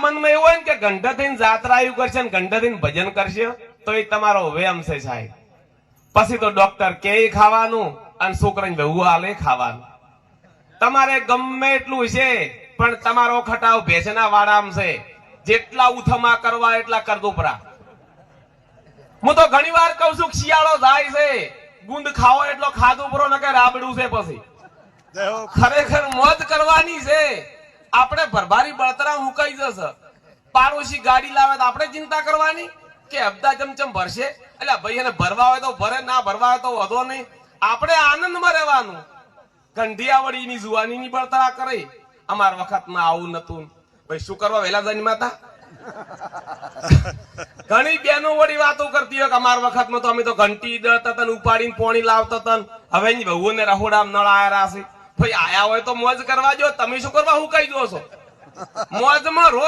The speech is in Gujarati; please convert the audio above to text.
મનમાં એવું હોય ને કે ઘંટા થઈને જાત્રા આવ્યું કરશે ને ઘંટા થઈને ભજન કરશે તો એ તમારો વેમ છે સાહેબ. પછી તો ડોક્ટર કે ખાવાનું અને છોકરાને વહુ આલે ખાવાનું. તમારે ગમે એટલું છે પણ તમારો ખટાવ ભેંસના વાડામ છે. જેટલા ઉથમા કરવા એટલા કરદુપરા. હું તો ઘણી વાર કઉ છું શિયાળો જાય છે ગુંદ ખાવો એટલો ખાધું પરો નકે રાબડું છે. પછી ખરેખર મોજ કરવાની છે. આપણે ભરભારી બળતરા મુકાઈ જશે. પાડોશી ગાડી લાવે તો આપણે ચિંતા કરવાની કે હપ્તા ચમચમ ભરશે. એટલે ભાઈ એને ભરવા હોય તો ભરે, ના ભરવા હોય તો વધો નહીં. આપણે આનંદમાં રહેવાનું. કંઢિયાવળીની જુવાનીની બળતરા કરે. અમાર વખતમાં આવું નતું. ભાઈ શું કરવા વહેલા જન્માતા? ઘણી બહેનો વળી વાતો કરતી હોય કે અમાર વખતમાં તો અમે તો ઘંટી દળતા હતા, ઉપાડીને પોણી લાવતા હતા. હવે એની વહુને રહોડામાં નળ આયા છે. ભાઈ આયા હોય તો મોજ કરવા જો. તમે શું કરવા હું કહી દો છો? મોજમાં રોજ